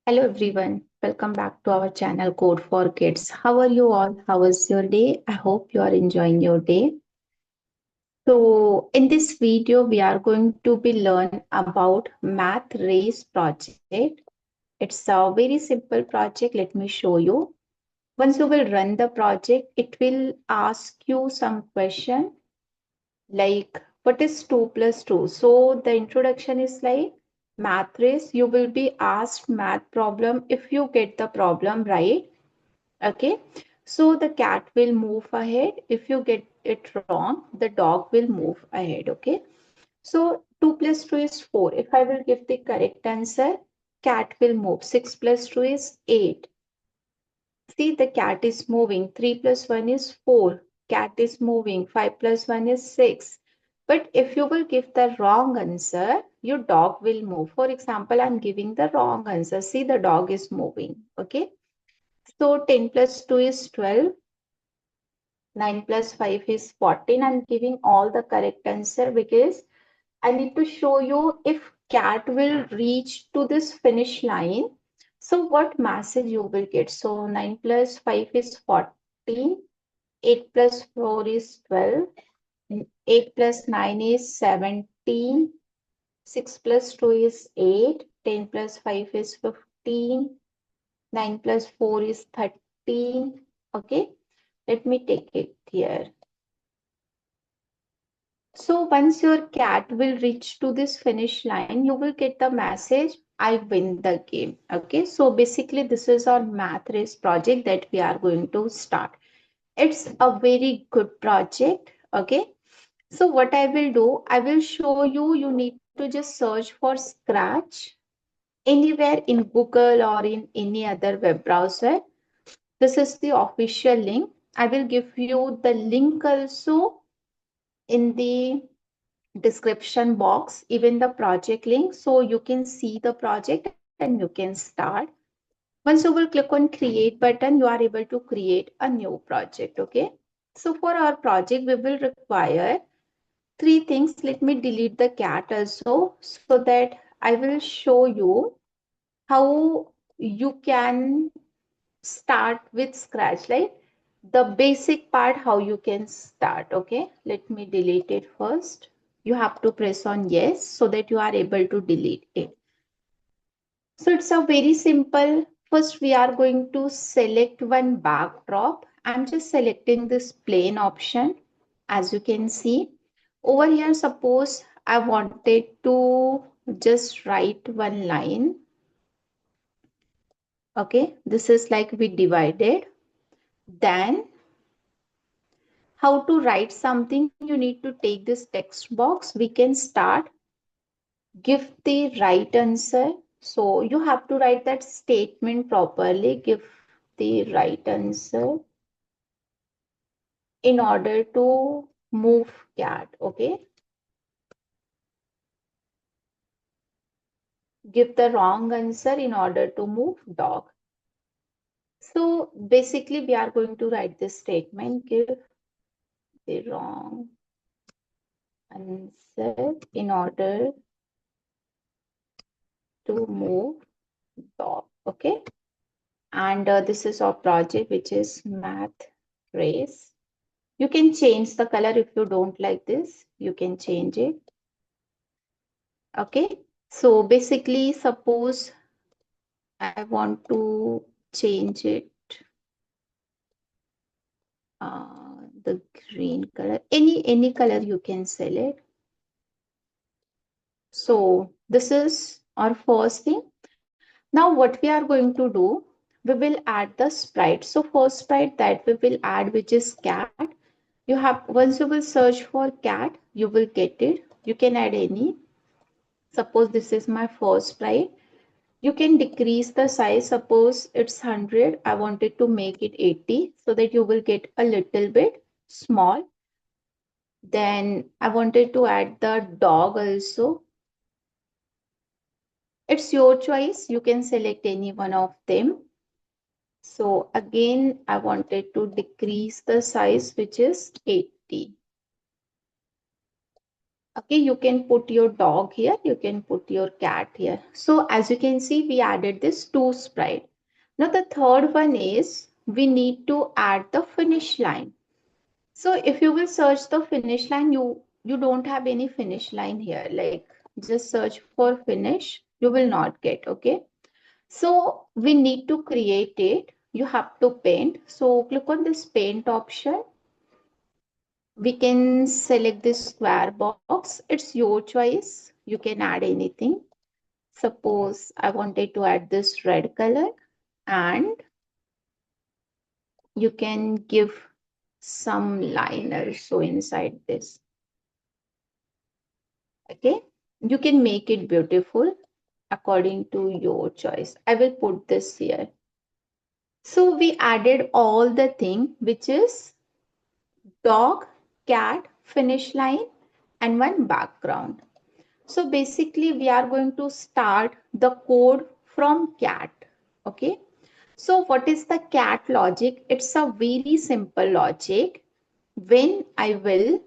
Hello everyone, welcome back to our channel Code for Kids. How are you all? How was your day? I hope you are enjoying your day. So in this video, we are going to be learn about Math Race project. It's a very simple project. Let me show you. Once you will run the project, it will ask you some question like what is 2 plus 2? So the introduction is like math race. You will be asked math problem. If you get the problem right, okay, so the cat will move ahead. If you get it wrong, the dog will move ahead. Okay, so 2 plus 2 is 4. If I will give the correct answer, cat will move. 6 plus 2 is 8. See, the cat is moving. 3 plus 1 is 4. Cat is moving. 5 plus 1 is 6. But if you will give the wrong answer, your dog will move. For example, I'm giving the wrong answer. See, the dog is moving. Okay. So 10 plus 2 is 12. 9 plus 5 is 14. I'm giving all the correct answer because I need to show you if cat will reach to this finish line. So what message you will get? So 9 plus 5 is 14. 8 plus 4 is 12. 8 plus 9 is 17. 6 plus 2 is 8. 10 plus 5 is 15. 9 plus 4 is 13. Okay, let me take it here. So once your cat will reach to this finish line, you will get the message, I win the game. Okay, so basically this is our math race project that we are going to start. It's a very good project. Okay, so what I will do, I will show you, you need to just search for Scratch anywhere in Google or in any other web browser. This is the official link. I will give you the link also in the description box, even the project link, so you can see the project and you can start. Once you will click on create button, you are able to create a new project. Okay, so for our project we will require three things. Let me delete the cat also so that I will show you how you can start with Scratch, like the basic part, how you can start. Okay, let me delete it first. You have to press on yes so that you are able to delete it. So it's a very simple. First, we are going to select one backdrop. I'm just selecting this plain option. As you can see over here, suppose I wanted to just write one line. Okay, this is like we divided. Then how to write something, you need to take this text box. We can start, give the right answer. So you have to write that statement properly, give the right answer in order to move cat. Okay, give the wrong answer in order to move dog. So basically we are going to write this statement, give the wrong answer in order to move dog. Okay, and this is our project, which is math race. You can change the color. If you don't like this, you can change it. Okay, so basically suppose I want to change it, the green color, any color you can select. So this is our first thing. Now what we are going to do, we will add the sprite. So first sprite that we will add, which is cat. You have, once you will search for cat, you will get it. You can add any. Suppose this is my first sprite. You can decrease the size. Suppose it's 100. I wanted to make it 80 so that you will get a little bit small. Then I wanted to add the dog also. It's your choice. You can select any one of them. So again, I wanted to decrease the size, which is 80. Okay, you can put your dog here, you can put your cat here. So as you can see, we added this two sprite. Now the third one is we need to add the finish line. So if you will search the finish line, you don't have any finish line here. Like just search for finish, you will not get. Okay. So we need to create it. You have to paint. So click on this paint option. We can select this square box. It's your choice. You can add anything. Suppose I wanted to add this red color, and you can give some liner so inside this. Okay, you can make it beautiful according to your choice. I will put this here. So we added all the thing, which is dog, cat, finish line, and one background. So basically we are going to start the code from cat. Okay. So what is the cat logic? It's a very simple logic. When I will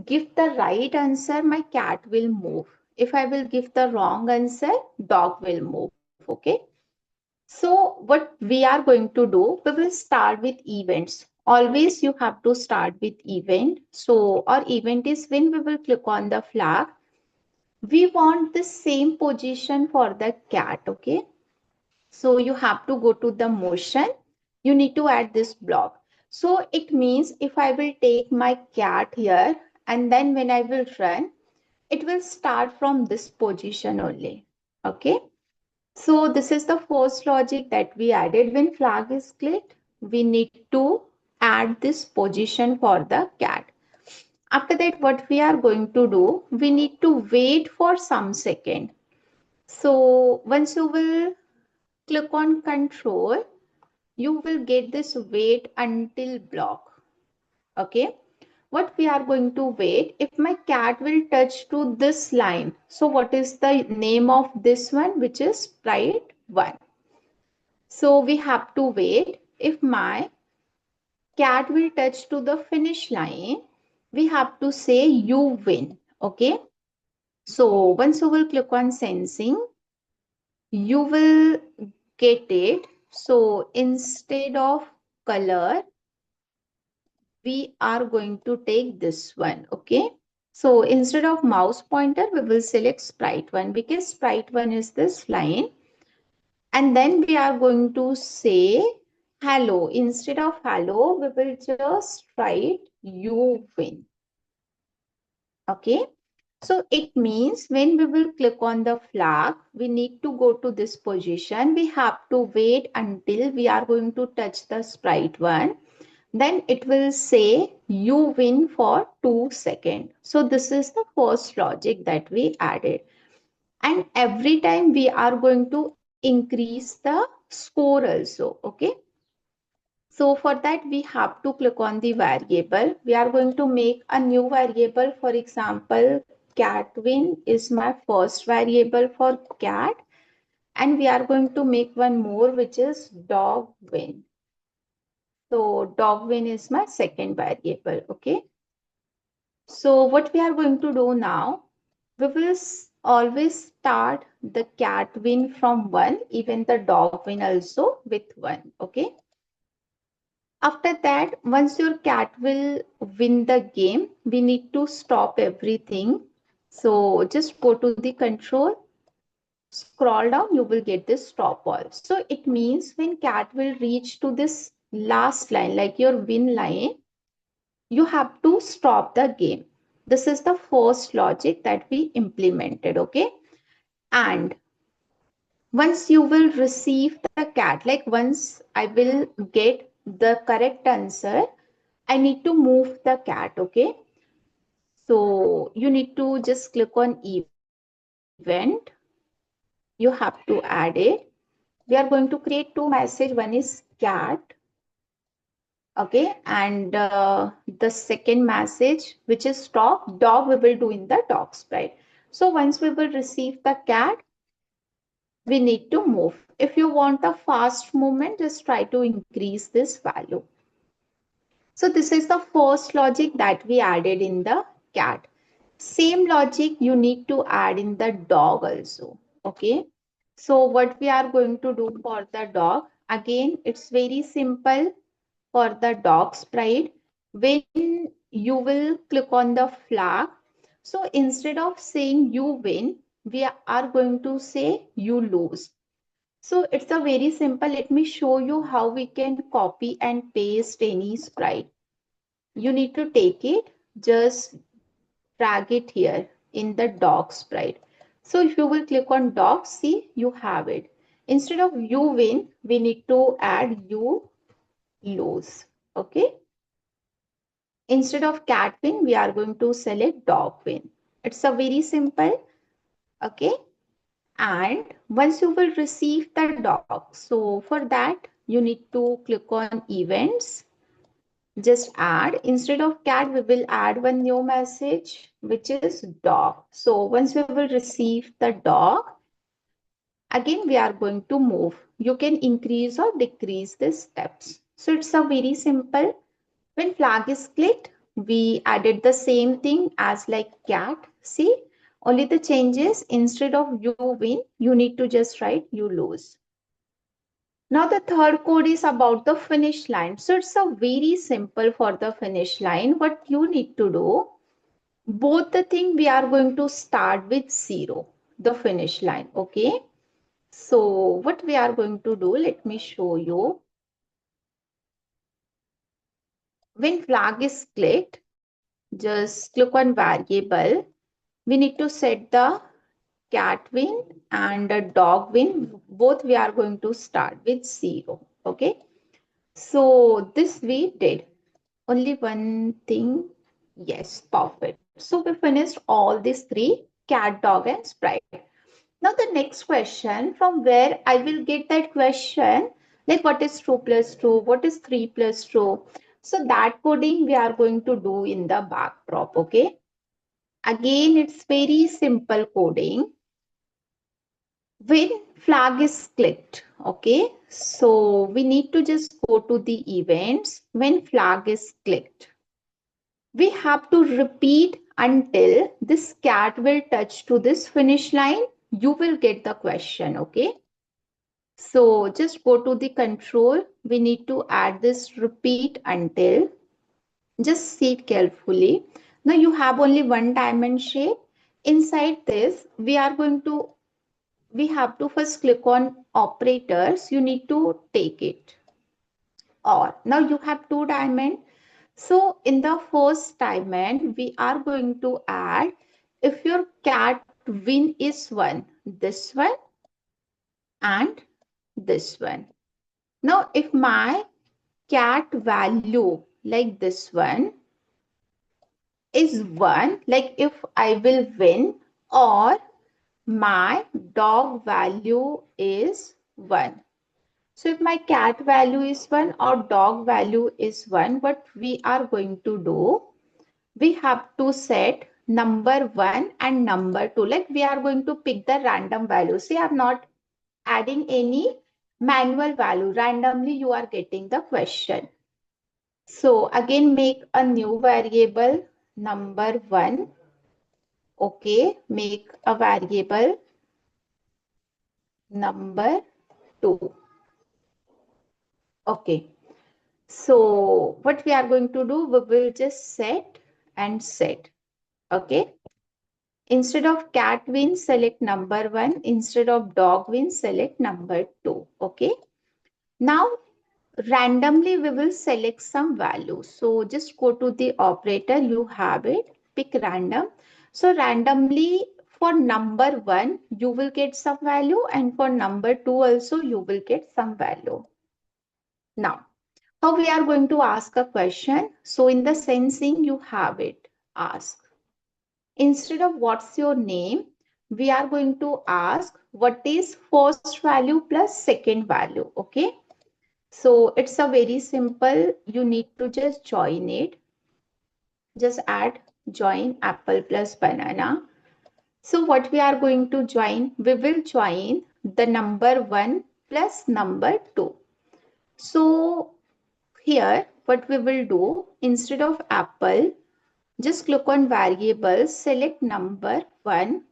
give the right answer, my cat will move. If I will give the wrong answer, dog will move. Okay. So what we are going to do, we will start with events. Always you have to start with event. So our event is when we will click on the flag. We want the same position for the cat. Okay. So you have to go to the motion. You need to add this block. So it means if I will take my cat here and then when I will run, it will start from this position only. Okay. So this is the first logic that we added. When flag is clicked, we need to add this position for the cat. After that, what we are going to do, we need to wait for some second. So once you will click on control, you will get this wait until block. Okay. What we are going to wait, if my cat will touch to this line. So what is the name of this one, which is sprite 1. So we have to wait. If my cat will touch to the finish line, we have to say you win. Okay. So once you will click on sensing, you will get it. So instead of color, we are going to take this one. Okay. So instead of mouse pointer, we will select sprite 1 because sprite 1 is this line. And then we are going to say hello. Instead of hello, we will just write you win. Okay. So it means when we will click on the flag, we need to go to this position. We have to wait until we are going to touch the sprite 1. Then it will say you win for 2 seconds. So this is the first logic that we added. And every time we are going to increase the score also. Okay. So for that, we have to click on the variable. We are going to make a new variable. For example, cat win is my first variable for cat. And we are going to make one more, which is dog win. So dog win is my second variable. Okay. So what we are going to do now, we will always start the cat win from 1, even the dog win also with 1. Okay. After that, once your cat will win the game, we need to stop everything. So just go to the control, scroll down, you will get this stop all. So it means when cat will reach to this last line, like your win line, you have to stop the game. This is the first logic that we implemented. Okay. And once you will receive the cat, like once I will get the correct answer, I need to move the cat. Okay. So you need to just click on event. You have to add it. We are going to create two messages. One is cat. Okay. And the second message, which is dog, we will do in the dog sprite. So once we will receive the cat, we need to move. If you want a fast movement, just try to increase this value. So this is the first logic that we added in the cat. Same logic you need to add in the dog also. Okay. So what we are going to do for the dog, again, it's very simple for the dog sprite. When you will click on the flag, so instead of saying you win, we are going to say you lose. So it's a very simple. Let me show you how we can copy and paste any sprite. You need to take it, just drag it here in the dog sprite. So if you will click on dog, see you have it. Instead of you win, we need to add you lose. Okay. Instead of cat win, we are going to select dog win. It's a very simple. Okay. And once you will receive the dog, so for that, you need to click on events. Just add, instead of cat, we will add one new message, which is dog. So once we will receive the dog, again, we are going to move. You can increase or decrease the steps. So it's a very simple. When flag is clicked, we added the same thing as like cat. See, only the changes, instead of you win, you need to just write you lose. Now the third code is about the finish line. So it's a very simple for the finish line. What you need to do, both the thing we are going to start with 0, the finish line. Okay. So what we are going to do, let me show you. When flag is clicked, just click on variable. We need to set the cat win and a dog win. Both we are going to start with 0. Okay. So this we did. Only one thing. Yes, perfect. So we finished all these three, cat, dog, and sprite. Now the next question, from where I will get that question, like what is 2 plus 2, what is 3 plus 2. So that coding we are going to do in the backdrop, okay? Again, it's very simple coding. When flag is clicked, okay? So we need to just go to the events when flag is clicked. We have to repeat until this cat will touch to this finish line. You will get the question, okay? So just go to the control. We need to add this repeat until. Just see it carefully. Now you have only one diamond shape. Inside this, we have to first click on operators. You need to take it. Or now you have two diamond. So in the first diamond, we are going to add, if your cat win is 1, this one and this one. Now if my cat value like this one is 1, like if I will win, or my dog value is 1. So if my cat value is 1 or dog value is 1, what we are going to do, we have to set number 1 and number 2. Like we are going to pick the random value. See, I'm not adding any manual value. Randomly, you are getting the question. So again, make a new variable number 1. Okay, make a variable number 2. Okay. So what we are going to do, we will just set and set. Okay. Instead of cat win, select number 1. Instead of dog win, select number 2. Okay. Now, randomly, we will select some value. So just go to the operator. You have it. Pick random. So randomly for number 1, you will get some value. And for number 2 also, you will get some value. Now, how we are going to ask a question. So in the sensing, you have it. Ask. Instead of what's your name, we are going to ask what is first value plus second value. Okay. So it's a very simple. You need to just join it. Just add join apple plus banana. So what we are going to join, we will join the number 1 plus number 2. So here what we will do, instead of apple, just click on variables, select number 1.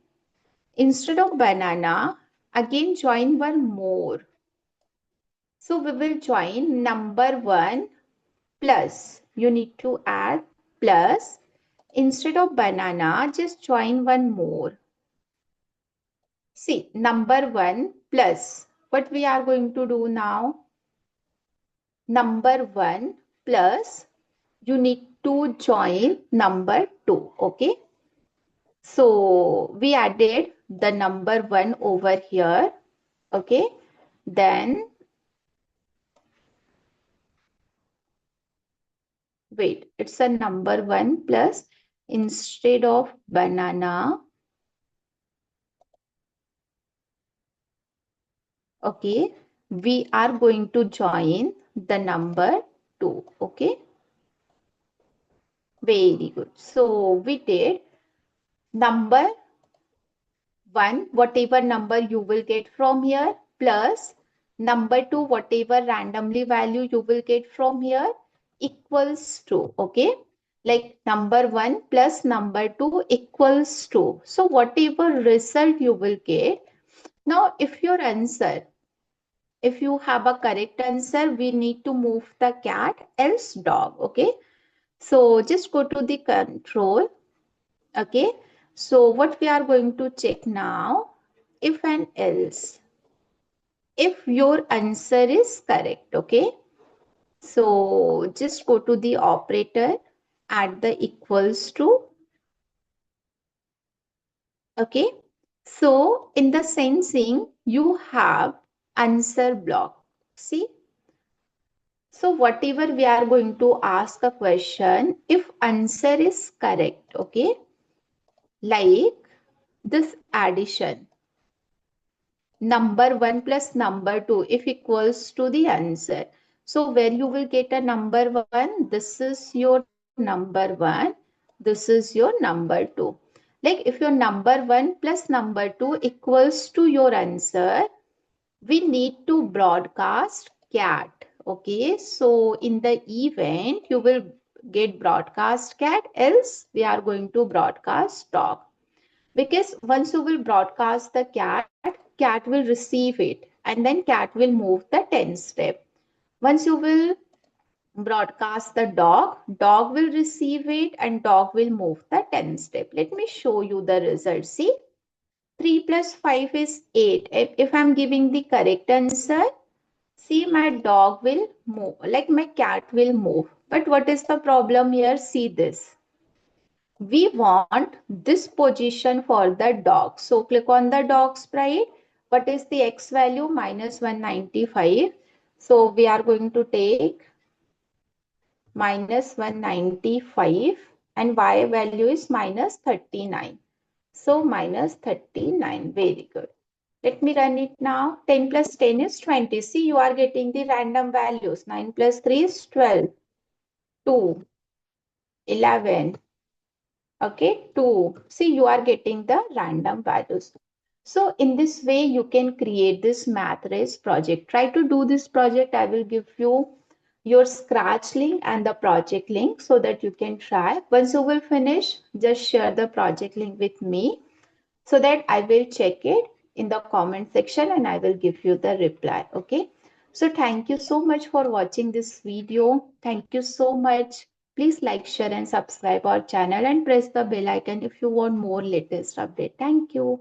Instead of banana, again join one more. So we will join number 1 plus. You need to add plus. Instead of banana, just join one more. See, number 1 plus. What we are going to do now? Number 1 plus. You need to join number 2. Okay. So we added the number 1 over here. Okay. Then wait, it's a number 1 plus instead of banana. Okay. We are going to join the number 2. Okay. Very good. So we did number 1, whatever number you will get from here, plus number 2, whatever randomly value you will get from here, equals to, okay? Like number 1 plus number 2 equals to. So whatever result you will get. Now, if your answer, if you have a correct answer, we need to move the cat, else dog, okay? So just go to the control. Okay, so what we are going to check now, if and else, if your answer is correct. Okay, so just go to the operator, add the equals to. Okay, so in the sensing you have answer block. See, so whatever we are going to ask a question, if answer is correct, okay, like this addition, number 1 plus number 2 if equals to the answer. So where you will get a number 1, this is your number 1, this is your number 2. Like if your number 1 plus number 2 equals to your answer, we need to broadcast cat. Okay, so in the event you will get broadcast cat, else we are going to broadcast dog. Because once you will broadcast the cat, cat will receive it and then cat will move the 10 step. Once you will broadcast the dog, dog will receive it and dog will move the 10 step. Let me show you the result. See, 3 plus 5 is 8. If I'm giving the correct answer, see, my dog will move, like my cat will move. But what is the problem here? See this. We want this position for the dog. So click on the dog sprite. What is the x value? Minus 195. So we are going to take minus 195 and y value is minus 39. So minus 39. Very good. Let me run it now. 10 plus 10 is 20. See, you are getting the random values. 9 plus 3 is 12. 2, 11. Okay, 2. See, you are getting the random values. So in this way, you can create this math race project. Try to do this project. I will give you your Scratch link and the project link so that you can try. Once you will finish, just share the project link with me so that I will check it in the comment section and I will give you the reply. Okay. So thank you so much for watching this video. Thank you so much. Please like, share and subscribe our channel and press the bell icon if you want more latest update. Thank you.